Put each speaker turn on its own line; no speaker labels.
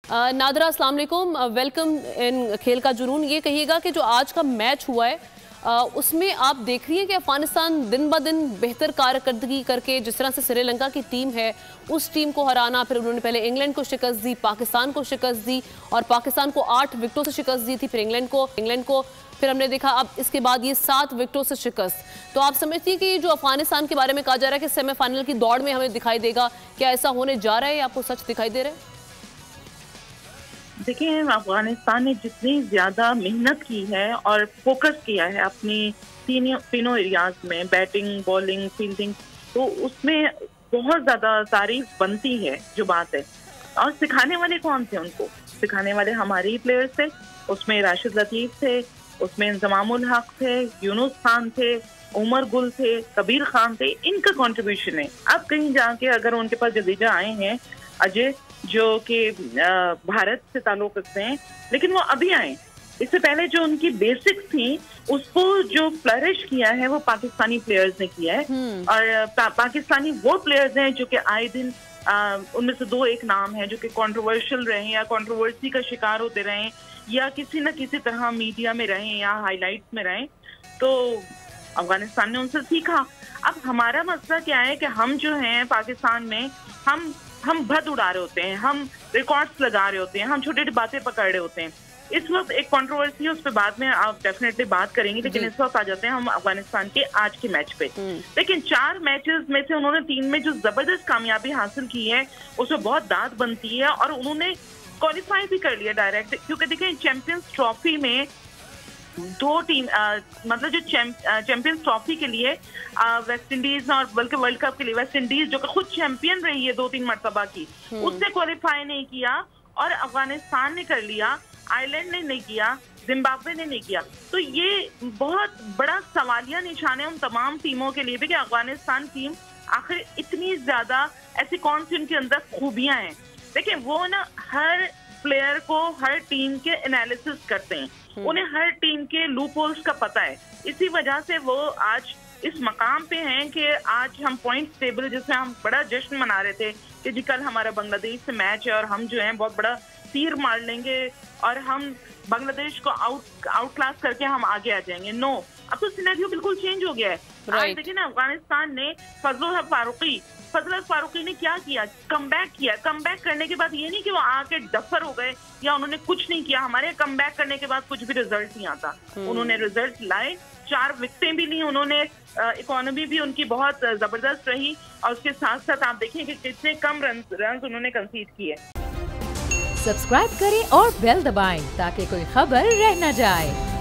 नादरा, अस्सलाम वालेकुम, welcome in खेल का जुनून। ये कहिएगा कि जो आज का मैच हुआ है उसमें आप देख रही हैं कि अफगानिस्तान दिन ब दिन बेहतर कारकर्दगी करके, जिस तरह से श्रीलंका की टीम है उस टीम को हराना, फिर उन्होंने पहले इंग्लैंड को शिकस्त दी, पाकिस्तान को शिकस्त दी और पाकिस्तान को 8 विकेटों से शिकस्त दी थी, फिर इंग्लैंड को फिर हमने देखा अब इसके बाद ये 7 विकेटों से शिकस्त। तो आप समझती हैं कि जो अफगानिस्तान के बारे में कहा जा रहा है कि सेमीफाइनल की दौड़ में हमें दिखाई देगा, क्या ऐसा होने जा रहा है या आपको सच दिखाई दे रहा है?
देखिए, अफगानिस्तान ने जितनी ज्यादा मेहनत की है और फोकस किया है अपनी तीनों एरियाज में, बैटिंग, बॉलिंग, फील्डिंग, तो उसमें बहुत ज्यादा तारीफ बनती है जो बात है। और सिखाने वाले कौन थे उनको? सिखाने वाले हमारे ही प्लेयर्स थे। उसमें राशिद लतीफ थे, उसमें इंजमामुल हक थे, यूनुस खान थे, उमर गुल थे, कबीर खान थे। इनका कंट्रीब्यूशन है। अब कहीं जाके अगर उनके पास जडेजा आए हैं, अजय, जो कि भारत से ताल्लुक रखते हैं, लेकिन वो अभी आए। इससे पहले जो उनकी बेसिक्स थी उसको जो फ्लरिश किया है वो पाकिस्तानी प्लेयर्स ने किया है। और पाकिस्तानी वो प्लेयर्स हैं जो कि आए दिन उनमें से 2-1 नाम है जो कि कंट्रोवर्शियल रहे या कंट्रोवर्सी का शिकार होते रहे या किसी न किसी तरह मीडिया में रहे या हाईलाइट्स में रहे। तो अफगानिस्तान ने उनसे सीखा। अब हमारा मसला क्या है कि हम जो हैं पाकिस्तान में, हम भद उड़ा रहे होते हैं, हम रिकॉर्ड्स लगा रहे होते हैं, हम छोटी छोटी बातें पकड़ रहे होते हैं। इस वक्त एक कंट्रोवर्सी है, उस पर बाद में आप डेफिनेटली बात करेंगे, लेकिन इस वक्त आ जाते हैं हम अफगानिस्तान के आज के मैच पे। लेकिन 4 मैचेस में से उन्होंने 3 में जो जबरदस्त कामयाबी हासिल की है उसमें बहुत दाद बनती है और उन्होंने क्वालिफाई भी कर लिया डायरेक्ट। क्योंकि देखिए, चैंपियंस ट्रॉफी में 2 टीम मतलब जो चैंपियंस ट्रॉफी के लिए वेस्ट इंडीज और बल्कि वर्ल्ड कप के लिए वेस्ट इंडीज जो कि खुद चैंपियन रही है 2-3 मरतबा की, उसने क्वालिफाई नहीं किया और अफगानिस्तान ने कर लिया, आयरलैंड ने नहीं किया, जिम्बाब्वे ने नहीं किया। तो ये बहुत बड़ा सवालिया निशान है उन तमाम टीमों के लिए भी कि अफगानिस्तान टीम आखिर इतनी ज्यादा ऐसी कौन सी उनके अंदर खूबियां हैं। देखिए, वो ना हर प्लेयर को हर टीम के एनालिसिस करते हैं, उन्हें हर टीम के लूप होल्स का पता है। इसी वजह से वो आज इस मकाम पे हैं कि आज हम पॉइंट टेबल, जिसमें हम बड़ा जश्न मना रहे थे कि जी कल हमारा बांग्लादेश से मैच है और हम जो है बहुत बड़ा तीर मार लेंगे और हम बांग्लादेश को आउट क्लास करके हम आगे आ जाएंगे। नो, अब तो सिनेरियो बिल्कुल चेंज हो गया है। आज देखिए ना, अफगानिस्तान ने फजल फारूकी ने क्या किया? कमबैक किया। कमबैक करने के बाद ये नहीं कि वो आके डफर हो गए या उन्होंने कुछ नहीं किया। हमारे कमबैक करने के बाद कुछ भी रिजल्ट नहीं आता। उन्होंने रिजल्ट लाए, 4 विकेटें भी ली उन्होंने, इकोनॉमी भी उनकी बहुत जबरदस्त रही और उसके साथ साथ आप देखें कि कितने कम रन उन्होंने कंसीड किए।
सब्सक्राइब करें और बेल दबाएं ताकि कोई खबर रह न जाए।